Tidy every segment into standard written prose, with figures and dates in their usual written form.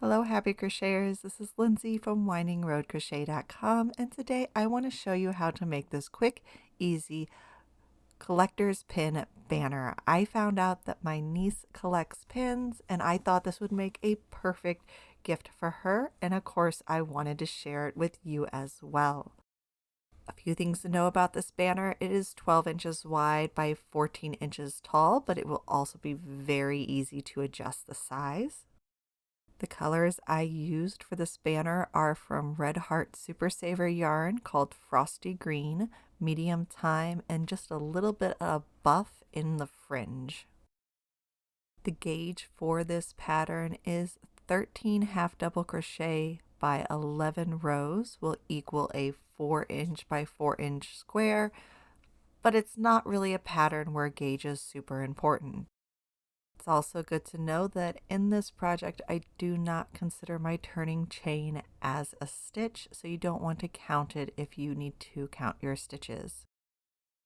Hello, happy crocheters. This is Lindsay from windingroadcrochet.com, and today I want to show you how to make this quick, easy collector's pin banner. I found out that my niece collects pins, and I thought this would make a perfect gift for her, and of course, I wanted to share it with you as well. A few things to know about this banner. It is 12 inches wide by 14 inches tall, but it will also be very easy to adjust the size. The colors I used for this banner are from Red Heart Super Saver yarn called Frosty Green, Medium Thyme, and just a little bit of buff in the fringe. The gauge for this pattern is 13 half double crochet by 11 rows will equal a 4-inch by 4-inch square, but it's not really a pattern where gauge is super important. It's also good to know that in this project, I do not consider my turning chain as a stitch, so you don't want to count it if you need to count your stitches.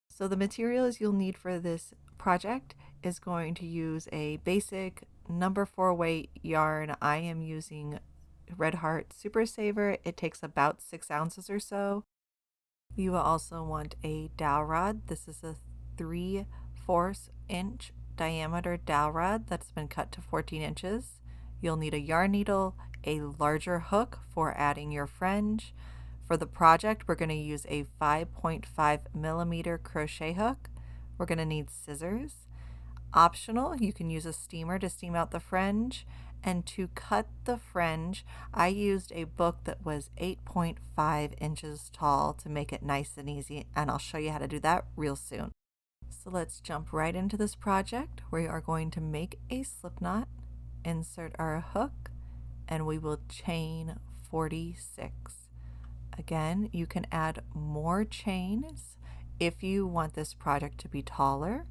So the materials you'll need for this project is going to use a basic number 4 weight yarn. I am using Red Heart Super Saver. It takes about 6 ounces or so. You will also want a dowel rod. This is a 3/4 inch diameter dowel rod that's been cut to 14 inches. You'll need a yarn needle, a larger hook for adding your fringe. For the project, we're going to use a 5.5 millimeter crochet hook. We're going to need scissors. Optional, you can use a steamer to steam out the fringe. And to cut the fringe, I used a book that was 8.5 inches tall to make it nice and easy, and I'll show you how to do that real soon. So let's jump right into this project. We are going to make a slip knot, insert our hook, and we will chain 46. Again, you can add more chains if you want this project to be taller.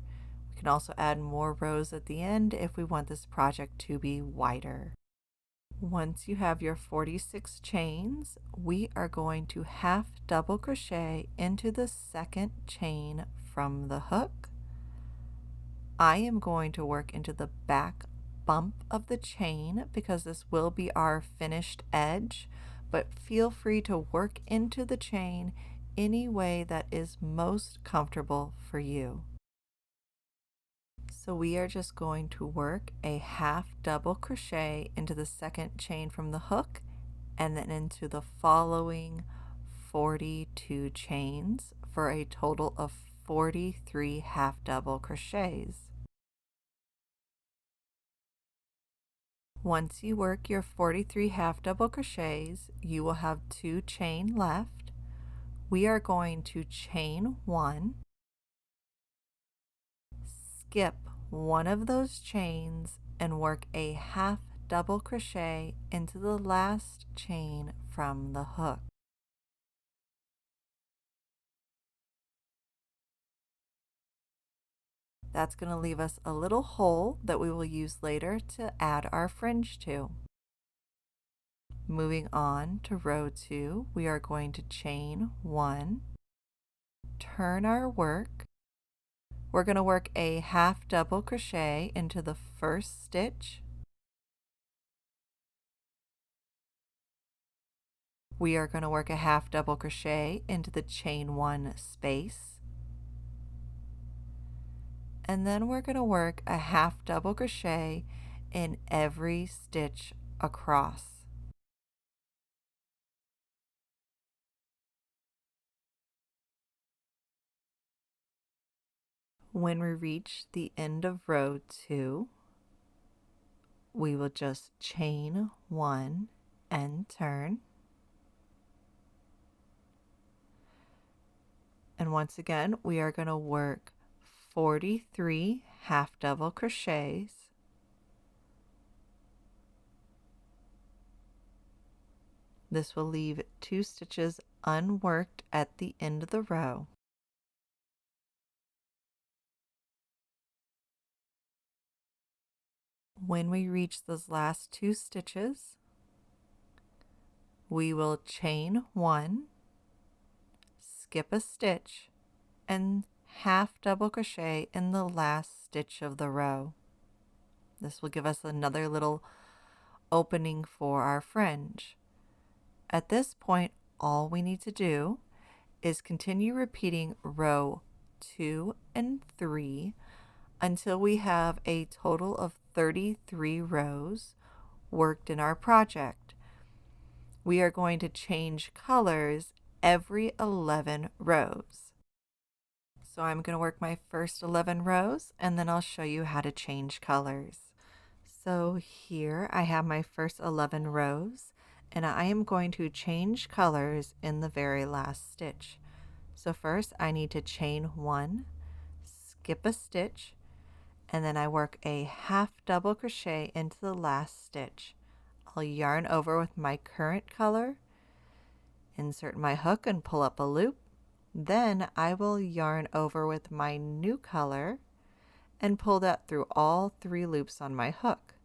We can also add more rows at the end if we want this project to be wider. Once you have your 46 chains, we are going to half double crochet into the second chain from the hook. I am going to work into the back bump of the chain because this will be our finished edge, but feel free to work into the chain any way that is most comfortable for you. So we are just going to work a half double crochet into the second chain from the hook and then into the following 42 chains for a total of 43 half double crochets. Once you work your 43 half double crochets, you will have 2 chain left. We are going to chain 1, skip one of those chains, and work a half double crochet into the last chain from the hook. That's going to leave us a little hole that we will use later to add our fringe to. Moving on to row 2, we are going to chain 1, turn our work. We're going to work a half double crochet into the first stitch. We are going to work a half double crochet into the chain 1 space. And then we're going to work a half double crochet in every stitch across. When we reach the end of row 2, we will just chain 1 and turn. And once again, we are going to work 43 half double crochets. This will leave 2 stitches unworked at the end of the row. When we reach those last 2 stitches, we will chain 1, skip a stitch, and half double crochet in the last stitch of the row. This will give us another little opening for our fringe. At this point, all we need to do is continue repeating row 2 and 3 until we have a total of 33 rows worked in our project. We are going to change colors every 11 rows. So I'm going to work my first 11 rows and then I'll show you how to change colors. So here I have my first 11 rows and I am going to change colors in the very last stitch. So first I need to chain 1, skip a stitch, and then I work a half double crochet into the last stitch. I'll yarn over with my current color, insert my hook and pull up a loop. Then I will yarn over with my new color and pull that through all 3 loops on my hook.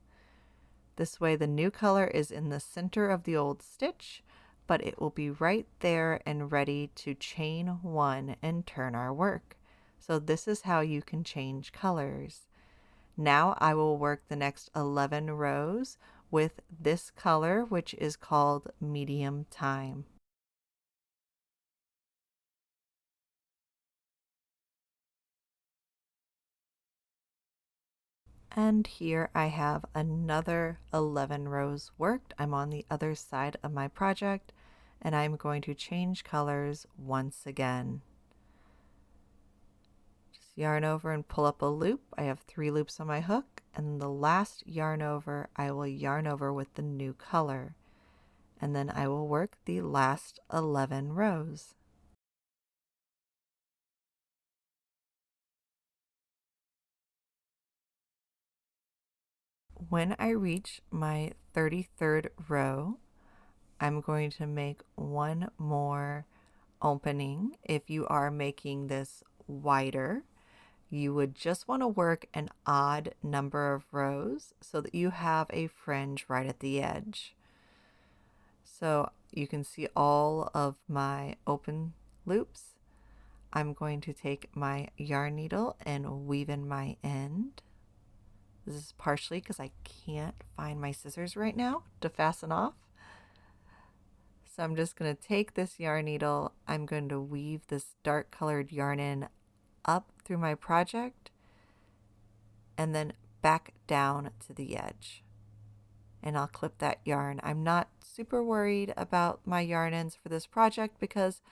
This way the new color is in the center of the old stitch, but it will be right there and ready to chain 1 and turn our work. So this is how you can change colors. Now I will work the next 11 rows with this color, which is called Medium Thyme. And here I have another 11 rows worked. I'm on the other side of my project and I'm going to change colors once again. Just yarn over and pull up a loop. I have 3 loops on my hook, and the last yarn over I will yarn over with the new color, and then I will work the last 11 rows. When I reach my 33rd row, I'm going to make one more opening. If you are making this wider, you would just want to work an odd number of rows so that you have a fringe right at the edge. So you can see all of my open loops. I'm going to take my yarn needle and weave in my end. This is partially because I can't find my scissors right now to fasten off. So I'm just going to take this yarn needle, I'm going to weave this dark colored yarn in up through my project and then back down to the edge. And I'll clip that yarn. I'm not super worried about my yarn ends for this project because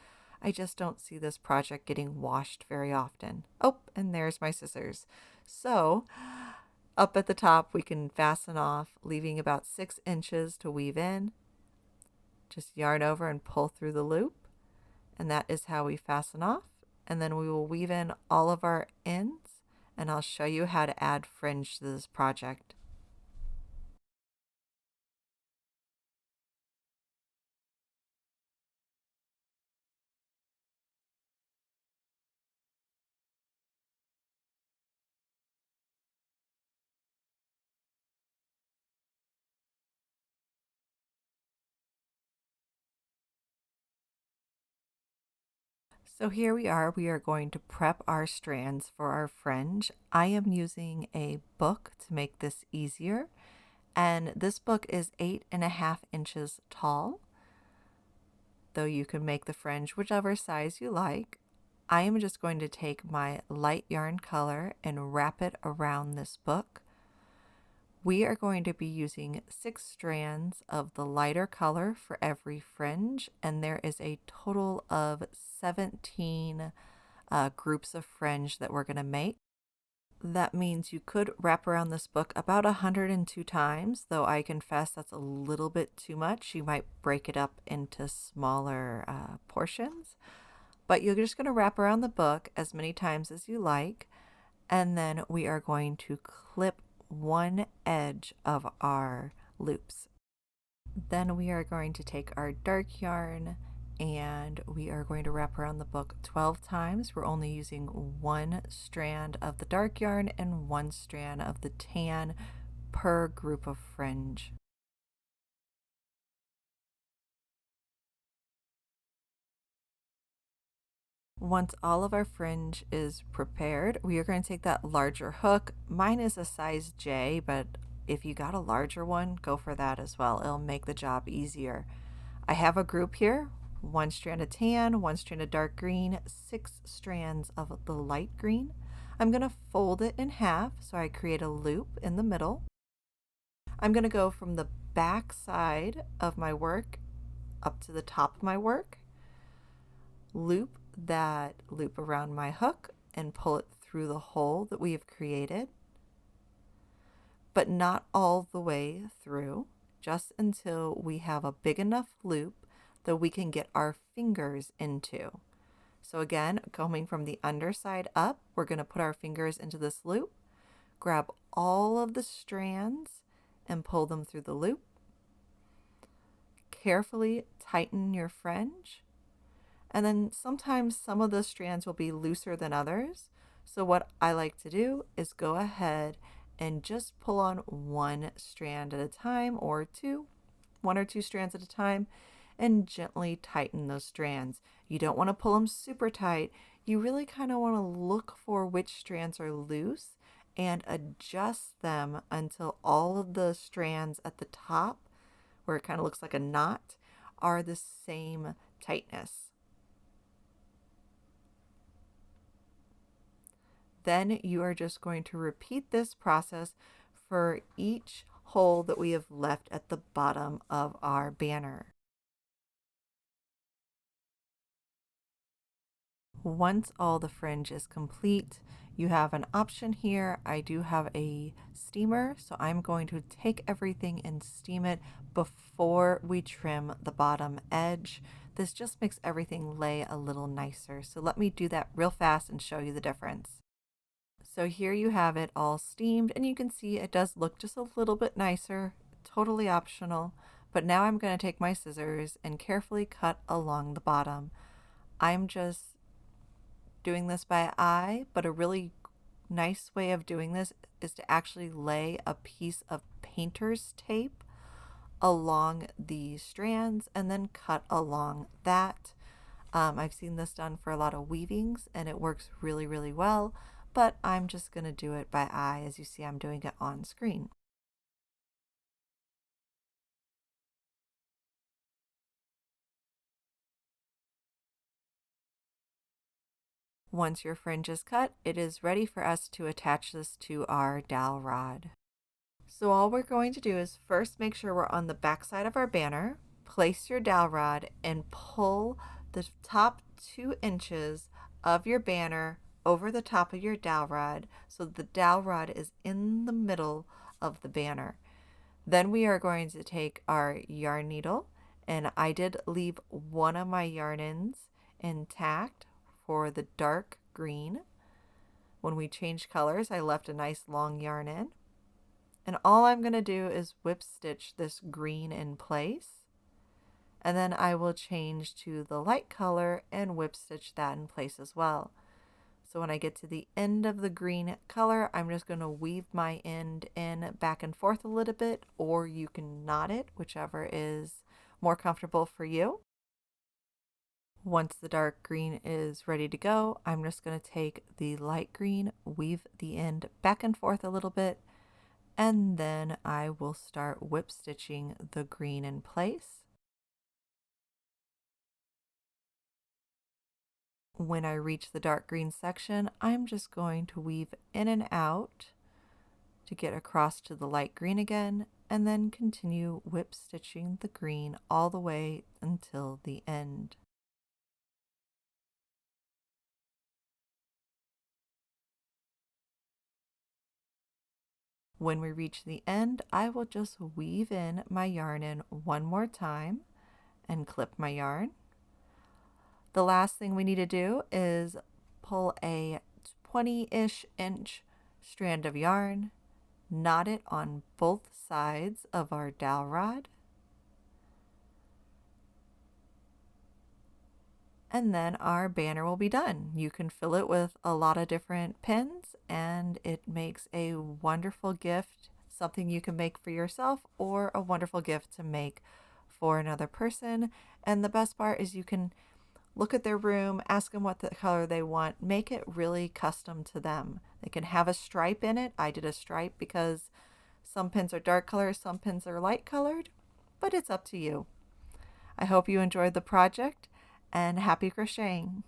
I just don't see this project getting washed very often. Oh, and there's my scissors. So up at the top, we can fasten off, leaving about 6 inches to weave in. Just yarn over and pull through the loop. And that is how we fasten off. And then we will weave in all of our ends, and I'll show you how to add fringe to this project. So here we are going to prep our strands for our fringe. I am using a book to make this easier, and this book is 8.5 inches tall, though you can make the fringe whichever size you like. I am just going to take my light yarn color and wrap it around this book. We are going to be using 6 strands of the lighter color for every fringe, and there is a total of 17 groups of fringe that we're going to make. That means you could wrap around this book about 102 times, though I confess that's a little bit too much. You might break it up into smaller portions, but you're just going to wrap around the book as many times as you like, and then we are going to clip one edge of our loops. Then we are going to take our dark yarn and we are going to wrap around the book 12 times. We're only using 1 strand of the dark yarn and 1 strand of the tan per group of fringe. Once all of our fringe is prepared, we are going to take that larger hook. Mine is a size J, but if you got a larger one, go for that as well. It'll make the job easier. I have a group here, 1 strand of tan, 1 strand of dark green, 6 strands of the light green. I'm going to fold it in half so I create a loop in the middle. I'm going to go from the back side of my work up to the top of my work, loop that loop around my hook and pull it through the hole that we have created, but not all the way through, just until we have a big enough loop that we can get our fingers into. So again, coming from the underside up, we're going to put our fingers into this loop, grab all of the strands and pull them through the loop. Carefully tighten your fringe. And then sometimes some of the strands will be looser than others. So what I like to do is go ahead and just pull on 1 strand at a time, or 1 or 2 strands at a time, and gently tighten those strands. You don't want to pull them super tight. You really kind of want to look for which strands are loose and adjust them until all of the strands at the top, where it kind of looks like a knot, are the same tightness. Then you are just going to repeat this process for each hole that we have left at the bottom of our banner. Once all the fringe is complete, you have an option here. I do have a steamer, so I'm going to take everything and steam it before we trim the bottom edge. This just makes everything lay a little nicer. So let me do that real fast and show you the difference. So here you have it all steamed, and you can see it does look just a little bit nicer, totally optional. But now I'm going to take my scissors and carefully cut along the bottom. I'm just doing this by eye, but a really nice way of doing this is to actually lay a piece of painter's tape along the strands and then cut along that. I've seen this done for a lot of weavings and it works really, really well, but I'm just going to do it by eye. As you see, I'm doing it on screen. Once your fringe is cut, it is ready for us to attach this to our dowel rod. So all we're going to do is first make sure we're on the back side of our banner, place your dowel rod and pull the top 2 inches of your banner over the top of your dowel rod so the dowel rod is in the middle of the banner. Then we are going to take our yarn needle, and I did leave one of my yarn ends intact for the dark green. When we changed colors, I left a nice long yarn in. And all I'm going to do is whip stitch this green in place. And then I will change to the light color and whip stitch that in place as well. So when I get to the end of the green color, I'm just going to weave my end in back and forth a little bit, or you can knot it, whichever is more comfortable for you. Once the dark green is ready to go, I'm just going to take the light green, weave the end back and forth a little bit, and then I will start whip stitching the green in place. When I reach the dark green section, I'm just going to weave in and out to get across to the light green again, and then continue whip stitching the green all the way until the end. When we reach the end, I will just weave in my yarn in one more time and clip my yarn. The last thing we need to do is pull a 20-ish inch strand of yarn, knot it on both sides of our dowel rod, and then our banner will be done. You can fill it with a lot of different pins and it makes a wonderful gift, something you can make for yourself or a wonderful gift to make for another person. And the best part is you can look at their room, ask them what the color they want, make it really custom to them. They can have a stripe in it. I did a stripe because Some pins are dark colors, some pins are light colored, but it's up to you. I hope you enjoyed the project and happy crocheting.